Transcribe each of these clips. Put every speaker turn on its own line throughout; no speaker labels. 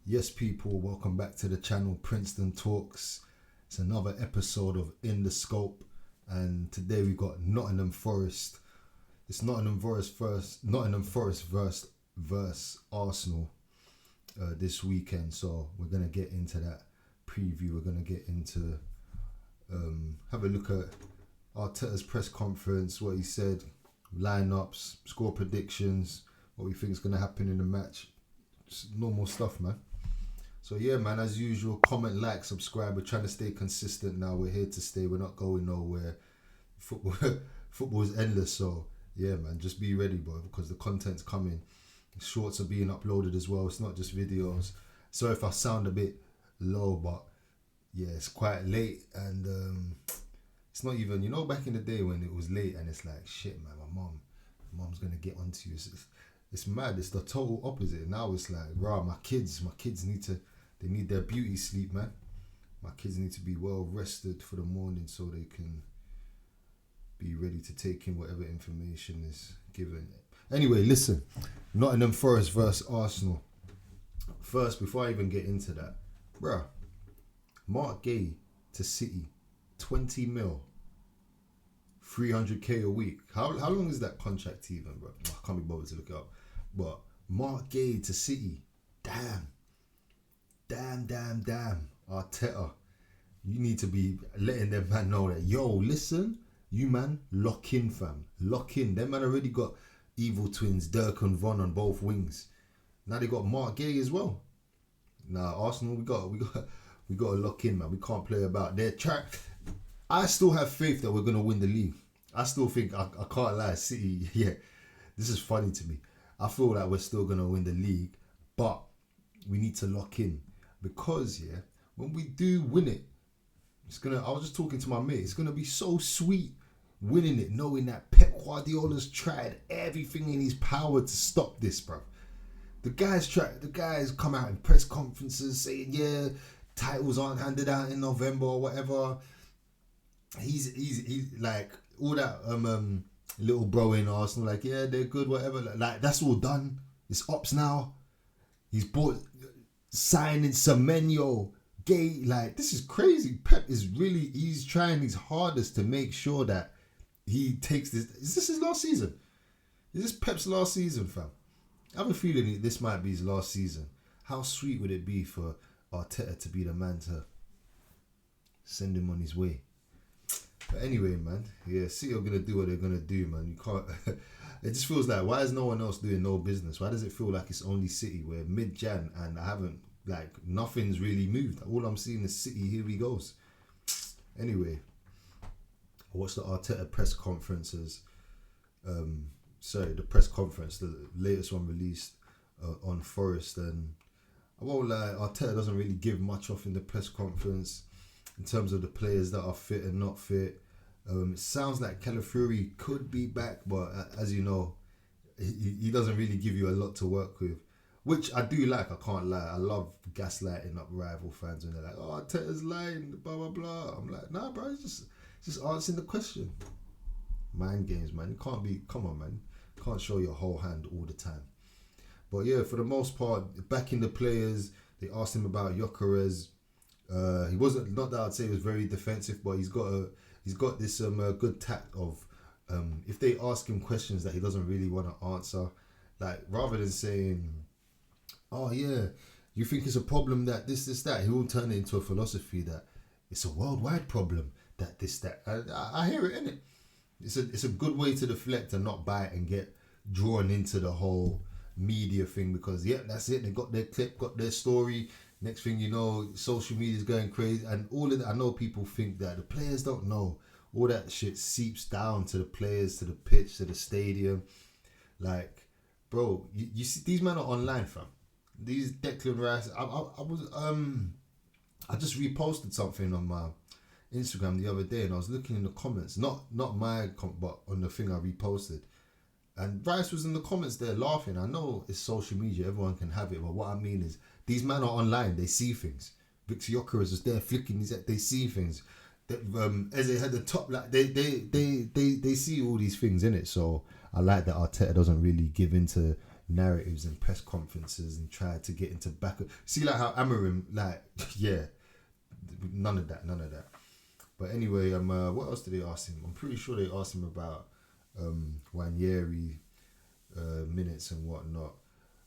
Yes, people, welcome back to the channel Princeton Talks. It's another episode of In the Scope, and today we got Nottingham Forest. It's Nottingham Forest versus Arsenal this weekend. So we're gonna get into that preview. We're gonna get into have a look at Arteta's press conference, what he said, lineups, score predictions, what we think is gonna happen in the match. Just normal stuff, man. So yeah, man, as usual, comment, like, subscribe. We're trying to stay consistent now. We're here to stay. We're not going nowhere. Football is endless. So yeah, man, just be ready, bro, because the content's coming. Shorts are being uploaded as well. It's not just videos. So if I sound a bit low, but yeah, it's quite late, and it's not even, back in the day when it was late and it's like, shit, man, my mom's gonna get onto you. It's mad. It's the total opposite. Now it's like, rah, my kids need their beauty sleep, man. My kids need to be well rested for the morning so they can be ready to take in whatever information is given. Anyway, listen, Nottingham Forest versus Arsenal. First, before I even get into that, bruh, Mark Gay to City, 20 mil, 300k a week. How long is that contract even, bro? I can't be bothered to look it up. But Mark Gay to City, damn. Arteta, you need to be letting them man know that, yo, listen, you man, lock in, fam. Lock in. Them man already got evil twins, Dirk and Von on both wings. Now they got Mark Gay as well. Now Arsenal, we got to lock in, man. We can't play about their track. I still have faith that we're gonna win the league. I still think, I can't lie, City, yeah, this is funny to me. I feel like we're still gonna win the league, but we need to lock in, because yeah, when we do win it, I was just talking to my mate, it's gonna be so sweet winning it, knowing that Pep Guardiola's tried everything in his power to stop this, bro. The guys come out in press conferences saying, yeah, titles aren't handed out in November or whatever. He's like, all that little bro in Arsenal, like, yeah, they're good, whatever. Like, that's all done. It's ops now. He's signing Semenyo, Gay. Like, this is crazy. Pep he's trying his hardest to make sure that he takes this. Is this his last season? Is this Pep's last season, fam? I have a feeling this might be his last season. How sweet would it be for Arteta to be the man to send him on his way? But anyway, man, yeah, City are gonna do what they're gonna do, man. You can't. It just feels like, why is no one else doing no business? Why does it feel like it's only City? We're mid-Jan and nothing's really moved. All I'm seeing is City. Here he goes. Anyway, I watched the Arteta press conferences. The press conference, the latest one released on Forest, and I won't lie, Arteta doesn't really give much off in the press conference in terms of the players that are fit and not fit. It sounds like Calafiori could be back, but as you know, he doesn't really give you a lot to work with, which I do like. I can't lie. I love gaslighting up rival fans when they're like, "Oh, Arteta's lying, blah blah blah." I'm like, "Nah, bro, it's just answering the question." Mind games, man. You can't be. Come on, man. You can't show your whole hand all the time. But yeah, for the most part, backing the players. They asked him about Gyökeres. He wasn't, not that I'd say he was very defensive, but he's got this good tact of if they ask him questions that he doesn't really want to answer, like, rather than saying, oh yeah, you think it's a problem that this that, he will turn it into a philosophy that it's a worldwide problem that this that. I hear it, innit? It's a good way to deflect and not bite and get drawn into the whole media thing, because yeah, that's it. They got their clip, got their story. Next thing you know, social media is going crazy, and all of that. I know people think that the players don't know. All that shit seeps down to the players, to the pitch, to the stadium. Like, bro, you see, these men are online, fam. These Declan Rice. I just reposted something on my Instagram the other day, and I was looking in the comments, not my but on the thing I reposted, and Rice was in the comments there laughing. I know it's social media, everyone can have it, but what I mean is, these men are online, they see things. Victor Gyökeres was there flicking his head, they see things. As they had the top, like they see all these things in it. So I like that Arteta doesn't really give into narratives and press conferences and try to get into back. See, like how Amarim, like, yeah, none of that. But anyway, what else did they ask him? I'm pretty sure they asked him about Wanyeri minutes and whatnot,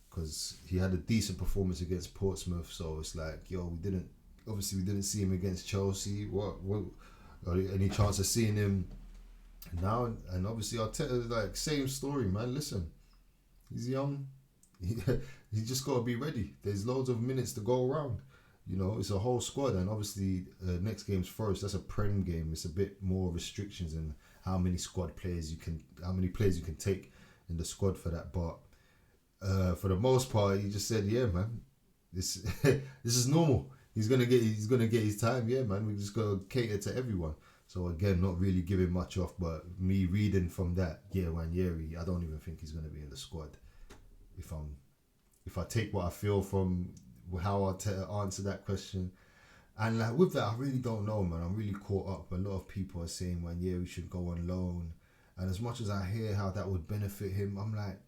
because he had a decent performance against Portsmouth. So it's like, yo, we didn't see him against Chelsea. What any chance of seeing him now? And obviously Arteta's like, same story, man. Listen, he's young. He just got to be ready. There's loads of minutes to go around. You know, it's a whole squad, and obviously next game's Forest. That's a Prem game. It's a bit more restrictions in how many players you can take in the squad for that. But for the most part, he just said, "Yeah, man, this this is normal. He's gonna get his time. Yeah, man. We just gotta cater to everyone." So again, not really giving much off, but me reading from that, yeah, Wanyeri, I don't even think he's gonna be in the squad. If I take what I feel from how I answer that question. And like with that, I really don't know, man. I'm really caught up. A lot of people are saying Wanyeri should go on loan, and as much as I hear how that would benefit him, I'm like,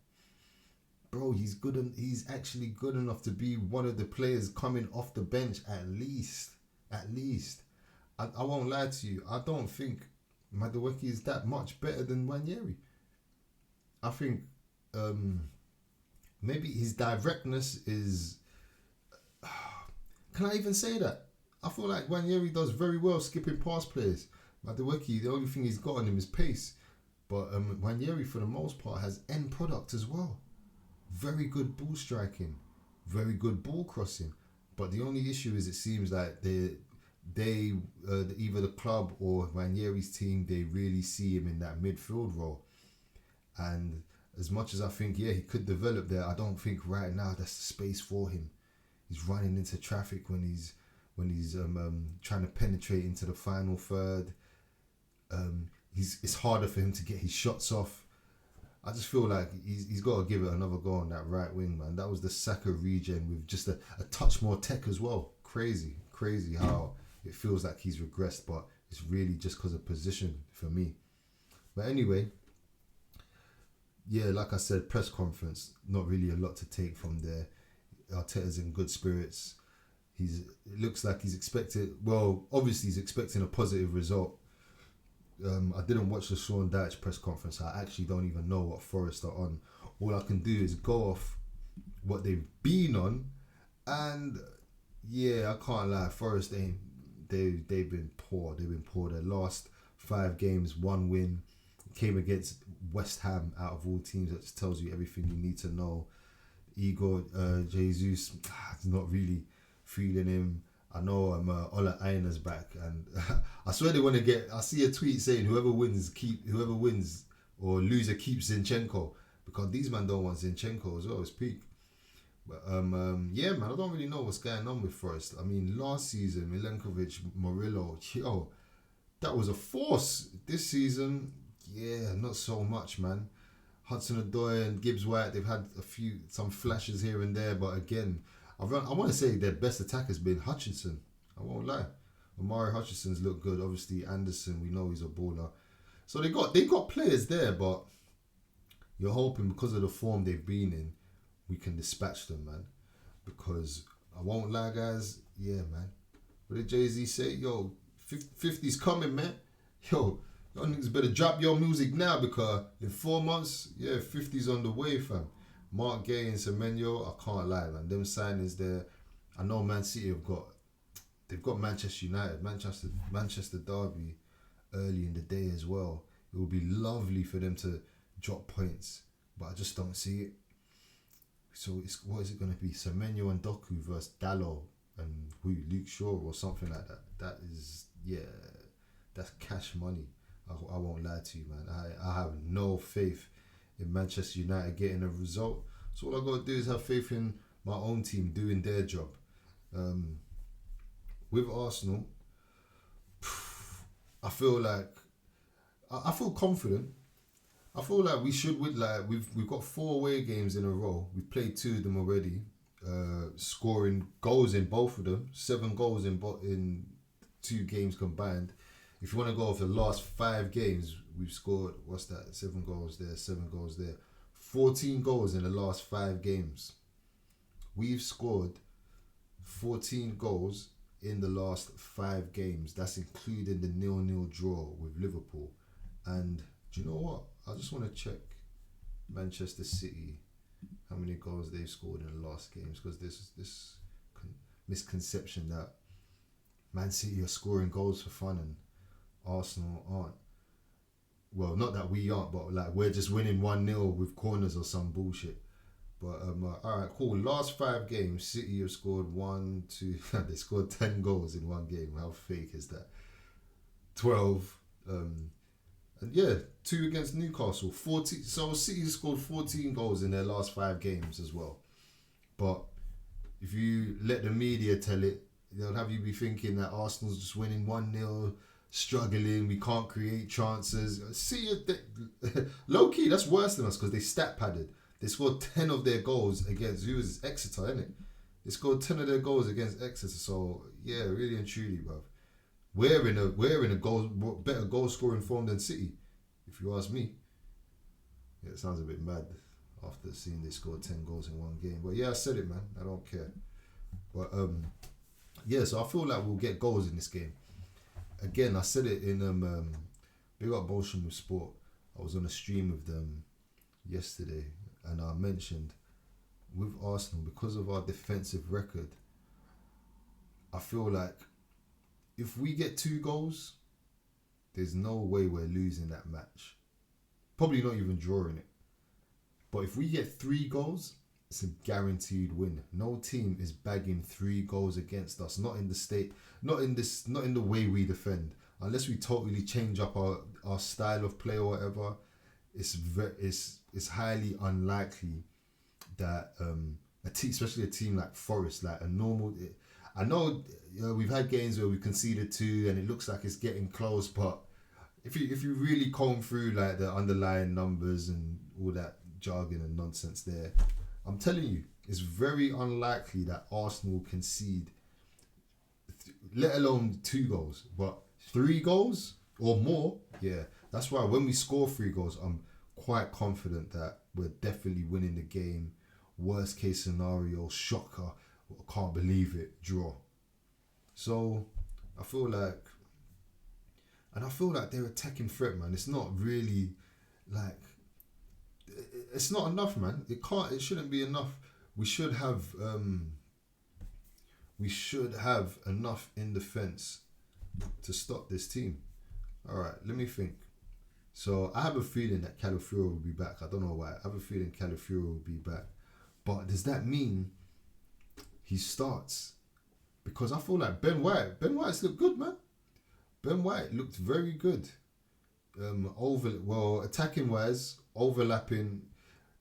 bro, he's good, and he's actually good enough to be one of the players coming off the bench at least. I won't lie to you. I don't think Madueke is that much better than Wanyeri. I think maybe his directness is. Can I even say that? I feel like Wanyeri does very well skipping past players. Madueke, the only thing he's got on him is pace. But Wanyeri, for the most part, has end product as well. Very good ball striking. Very good ball crossing. But the only issue is it seems like either the club or Wanyeri's team, they really see him in that midfield role. And as much as I think, yeah, he could develop there, I don't think right now that's the space for him. He's running into traffic when he's trying to penetrate into the final third. It's harder for him to get his shots off. I just feel like he's got to give it another go on that right wing, man. That was the Saka regen with just a touch more tech as well. Crazy how it feels like he's regressed, but it's really just because of position for me. But anyway, yeah, like I said, press conference, not really a lot to take from there. Arteta's in good spirits. It looks like he's expecting a positive result. I didn't watch the Sean Dyche press conference. I actually don't even know what Forest are on. All I can do is go off what they've been on, and yeah, I can't lie. Forest they've been poor. Their last 5 games, 1 win. Came against West Ham out of all teams. That just tells you everything you need to know. Igor Jesus, not really feeling him. I know Ola Aina's back, and I swear they want to get. I see a tweet saying whoever wins or loser keeps Zinchenko, because these man don't want Zinchenko as well. It's peak. But yeah, man, I don't really know what's going on with Forest. I mean, last season Milenkovic, Murillo, that was a force. This season, yeah, not so much, man. Hudson-Odoi and Gibbs-White, they've had some flashes here and there, but again, I want to say their best attack has been Hutchinson. I won't lie. Omari Hutchinson's looked good. Obviously, Anderson, we know he's a baller. So they got players there, but you're hoping because of the form they've been in, we can dispatch them, man. Because I won't lie, guys. Yeah, man. What did Jay-Z say? Yo, 50's coming, man. Yo, y'all niggas better drop your music now, because in 4 months, yeah, 50's on the way, fam. Mark Gay and Semenyo, I can't lie, man. Them signings there. I know Man City they've got Manchester United, Manchester Derby early in the day as well. It would be lovely for them to drop points, but I just don't see it. So what is it going to be? Semenyo and Doku versus Dallo and Luke Shaw or something like that. That is, yeah, that's cash money. I won't lie to you, man. I have no faith in Manchester United getting a result. So all I got to do is have faith in my own team doing their job. With Arsenal, I feel confident. I feel like we should win. Like we've got 4 away games in a row. We've played 2 of them already. Scoring goals in both of them. 7 goals in 2 games combined. If you want to go off the last 5 games, we've scored, 7 goals there, 7 goals there. 14 goals in the last 5 games. We've scored 14 goals in the last 5 games. That's including the 0-0 draw with Liverpool. And do you know what? I just want to check Manchester City, how many goals they've scored in the last games, because there's this misconception that Man City are scoring goals for fun and Arsenal aren't. Well, not that we aren't, but like we're just winning 1-0 with corners or some bullshit. But alright, cool. Last 5 games, City have scored 1, 2. They scored 10 goals in one game. How fake is that? 12. And yeah, 2 against Newcastle. 14. So City scored 14 goals in their last 5 games as well. But if you let the media tell it, they'll have you be thinking that Arsenal's just winning 1-0, struggling, we can't create chances. See, low-key, that's worse than us because they stat padded. They scored 10 of their goals against, who was Exeter, innit? They scored 10 of their goals against Exeter, so yeah, really and truly, bruv. We're in a better goal scoring form than City, if you ask me. Yeah, it sounds a bit mad after seeing they scored 10 goals in one game. But yeah, I said it, man. I don't care. But yeah, so I feel like we'll get goals in this game. Again, I said it in Big Up Motion with Sport. I was on a stream with them yesterday, and I mentioned with Arsenal, because of our defensive record, I feel like if we get 2 goals, there's no way we're losing that match. Probably not even drawing it. But if we get 3 goals, it's a guaranteed win. No team is bagging 3 goals against us. Not in the way we defend. Unless we totally change up our style of play or whatever, it's highly unlikely that a team, especially a team like Forest, like a normal. I know we've had games where we conceded 2 and it looks like it's getting close, but if you really comb through like the underlying numbers and all that jargon and nonsense there, I'm telling you, it's very unlikely that Arsenal will concede, let alone 2 goals, but 3 goals or more. Yeah, that's why when we score 3 goals, I'm quite confident that we're definitely winning the game. Worst case scenario, shocker, can't believe it, draw. So I feel like their attacking threat, man, it's not really like, it's not enough, man. It shouldn't be enough. We should have enough in defense to stop this team. All right, let me think. So I have a feeling that Calafiori will be back. I don't know why. I have a feeling Calafiori will be back. But does that mean he starts? Because I feel like Ben White's looked good, man. Ben White looked very good. Attacking wise, overlapping.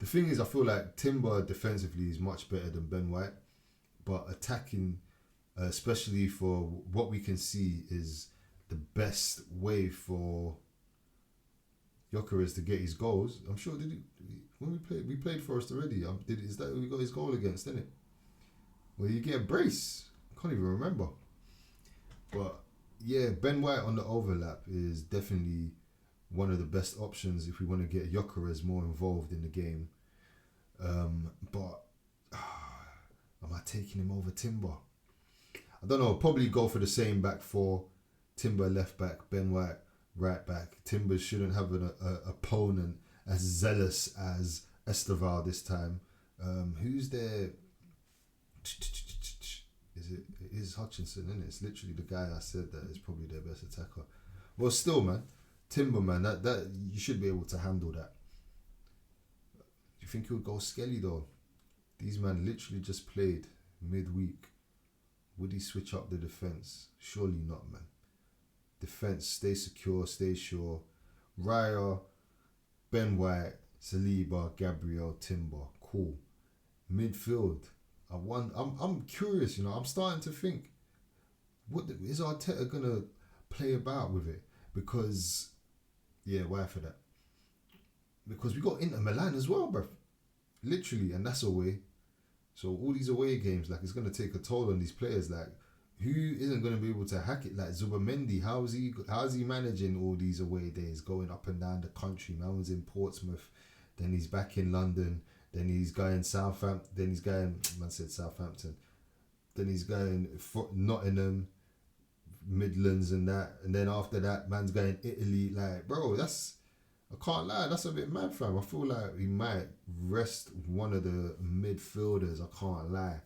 The thing is, I feel like Timber defensively is much better than Ben White, but attacking, especially for what we can see, is the best way for Gyökeres to get his goals. I'm sure when we played Forest already. Is that who we got his goal against, didn't it? Well, you get a brace. I can't even remember. But yeah, Ben White on the overlap is definitely one of the best options if we want to get Gyökeres more involved in the game. But am I taking him over Timber? I don't know. Probably go for the same back 4. Timber left back, Ben White right back. Timber shouldn't have an opponent as zealous as Esteval this time. Who's there? It is Hutchinson, isn't it? It's literally the guy I said that is probably their best attacker. Well, still, man. Timber, man, that you should be able to handle that. Do you think he'll go Skelly though? These men literally just played midweek. Would he switch up the defense? Surely not, man. Defense, stay secure, stay sure. Raya, Ben White, Saliba, Gabriel, Timber, cool. Midfield, I'm curious. I'm starting to think, is Arteta gonna play about with it? Because yeah, why for that? Because we got Inter Milan as well, bruv. Literally, and that's away. So all these away games, like, it's gonna take a toll on these players. Like, who isn't gonna be able to hack it? Like Zubamendi, how's he managing all these away days, going up and down the country? Man was in Portsmouth, Then he's back in London. Then he's going Southampton. Then he's going, man said Southampton. Then he's going Nottingham, Midlands and that. And then after that, man's going Italy. Like, bro, I can't lie, that's a bit mad, fam. I feel like he might rest one of the midfielders. I can't lie.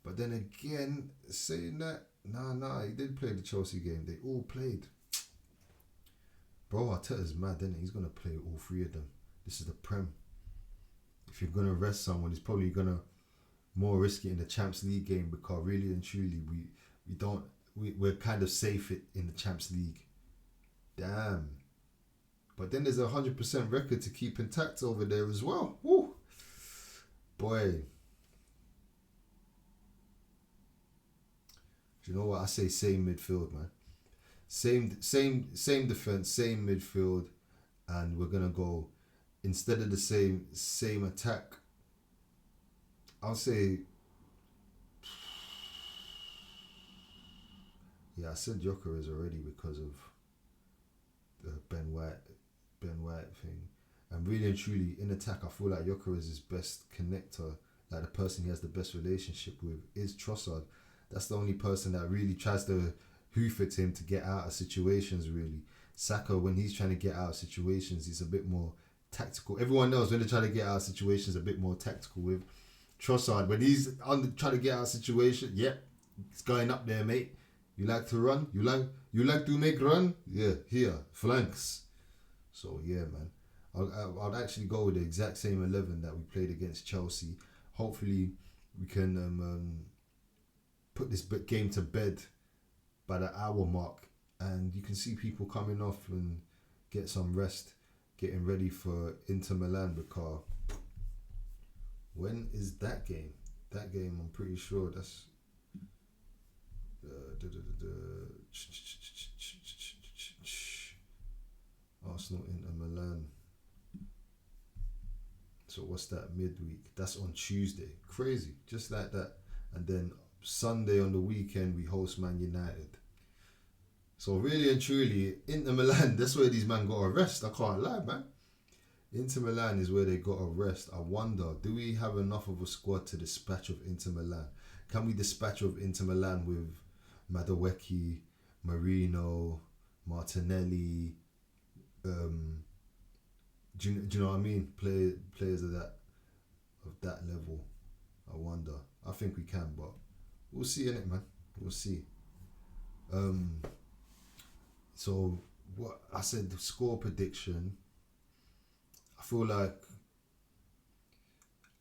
But then again, saying that, nah, he did play the Chelsea game. They all played. Bro, Arteta's mad, isn't he? He's going to play all three of them. This is the Prem. If you're going to rest someone, he's probably going to more risk it in the Champions League game, because really and truly, we're kind of safe in the Champions League. Damn. But then there's a 100% record to keep intact over there as well. Woo. Boy. Do you know what? I say same midfield, man. Same defense, same midfield, and we're gonna go, instead of the same attack, I'll say, yeah, I said Gyökeres already because of the Ben White thing. And really and truly, in attack, I feel like Gyökeres' best connector, like the person he has the best relationship with, is Trossard. That's the only person that really tries to hoof at him to get out of situations, really. Saka, when he's trying to get out of situations, he's a bit more tactical. Everyone knows when they try to get out of situations, a bit more tactical. With Trossard, when he's trying to get out of situation, yep, it's going up there, mate. You like to run? You like to make run? Yeah, here, flanks. So yeah, man. I'll actually go with the exact same 11 that we played against Chelsea. Hopefully, we can put this game to bed by the hour mark, and you can see people coming off and get some rest, getting ready for Inter Milan, because when is that game? That game, I'm pretty sure that's Arsenal Inter Milan. So what's that, midweek? That's on Tuesday. Crazy, just like that. And then Sunday on the weekend we host Man United. So really and truly, Inter Milan, that's where these men got a rest. I can't lie, man. Inter Milan is where they got a rest. I wonder, do we have enough of a squad to dispatch of Inter Milan? Can we dispatch of Inter Milan with Madueke, Marino, Martinelli? Do you know what I mean? Players of that level. I wonder. I think we can, but we'll see, innit, man. We'll see. So what I said, the score prediction, I feel like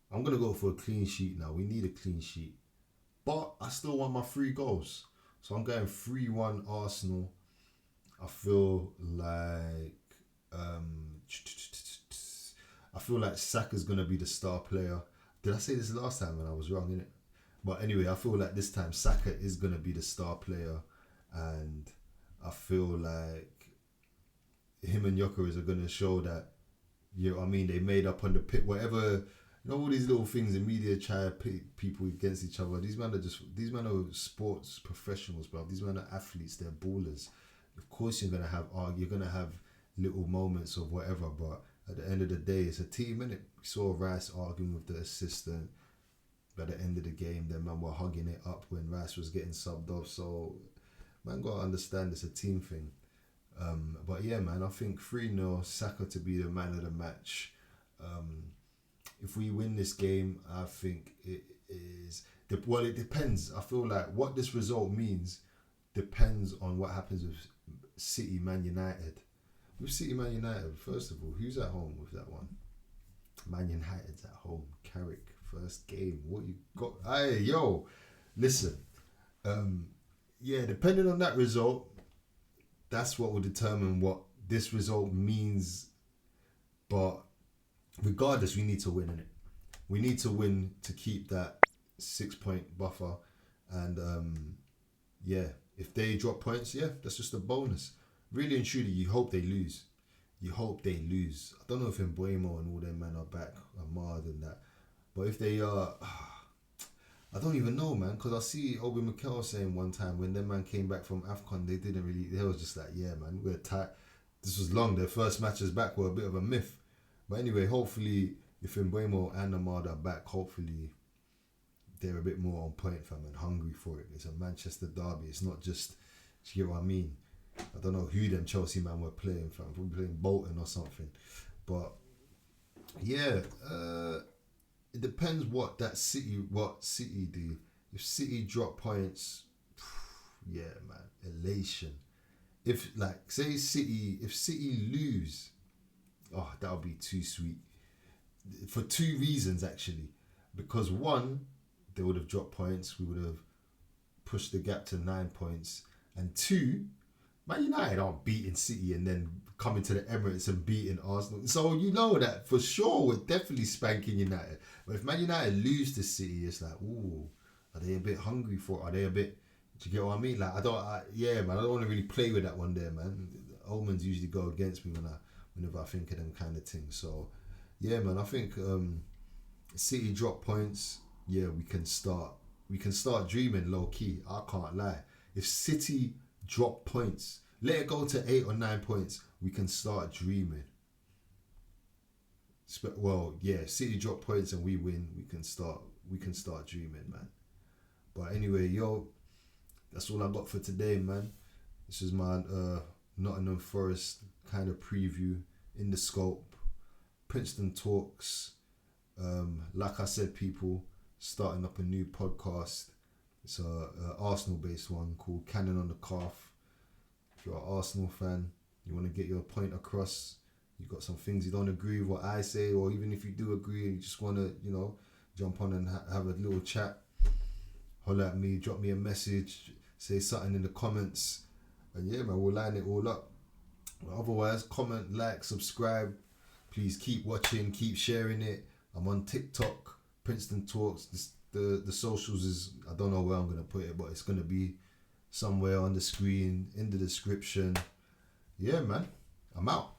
I'm gonna go for a clean sheet now. We need a clean sheet, but I still want my 3 goals. So I'm going 3-1 Arsenal. I feel like Saka's gonna be the star player. Did I say this last time and I was wrong, innit? But anyway, I feel like this time Saka is gonna be the star player, and I feel like him and Gyökeres are gonna show that, you know what I mean, they made up on the pit, whatever, you know, all these little things in media try to pit people against each other. These men are sports professionals, bro. These men are athletes, they're ballers. Of course you're gonna have little moments of whatever, but at the end of the day, it's a team, innit? We saw Rice arguing with the assistant. By the end of the game, then man were hugging it up when Rice was getting subbed off. So man gotta understand it's a team thing. But yeah, man, I think 3-0, Saka to be the man of the match. If we win this game, I think it is. Well, it depends. I feel like what this result means depends on what happens with City Man United. With City Man United, first of all, who's at home with that one? Man United's at home. Carrick, first game. What you got? Hey, yo, listen. Yeah, depending on that result, that's what will determine what this result means. But regardless, we need to win, innit? We need to win to keep that 6-point buffer. And yeah, if they drop points, yeah, that's just a bonus. Really and truly, you hope they lose. I don't know if Mbuemo and all them men are back, Ahmad and that. But if they are, I don't even know, man. Because I see Obi Mikel saying one time when them man came back from AFCON, they was just like, yeah, man, we're tight. this was long. Their first matches back were a bit of a myth. But anyway, hopefully, if Mbeumo and Amada are back, hopefully they're a bit more on point, fam, and hungry for it. It's a Manchester derby. It's not just, you get what I mean? I don't know who them Chelsea man were playing, fam. Probably playing Bolton or something. But yeah, it depends what City do. If City drop points, yeah, man, elation. If if City lose, oh, that would be too sweet. For two reasons actually, because one, they would have dropped points. We would have pushed the gap to 9 points, and two, Man United aren't beating City and then coming to the Emirates and beating Arsenal. So you know that for sure we're definitely spanking United. But if Man United lose to City, it's like, ooh, are they a bit hungry for it? Are they a bit, do you get what I mean? Like, I don't want to really play with that one there, man. Omens usually go against me whenever I think of them kind of things. So, yeah, man, I think City drop points, yeah, we can start dreaming low key. I can't lie. If City drop points, let it go to 8 or 9 points, we can start dreaming. Well, yeah, City drop points and we win, we can start dreaming, man. But anyway, yo, that's all I got for today, man. This is my Nottingham Forest kind of preview in the scope. Princeton Talks. Like I said, people, starting up a new podcast. It's a Arsenal-based one called Cannon on the Calf. If you're an Arsenal fan, you want to get your point across, you got some things you don't agree with what I say, or even if you do agree and you just want to, jump on and have a little chat, holler at me, drop me a message, say something in the comments, and yeah, man, we'll line it all up. But otherwise, comment, like, subscribe. Please keep watching, keep sharing it. I'm on TikTok, Princeton Talks. The socials is, I don't know where I'm going to put it, but it's going to be somewhere on the screen, in the description. Yeah, man, I'm out.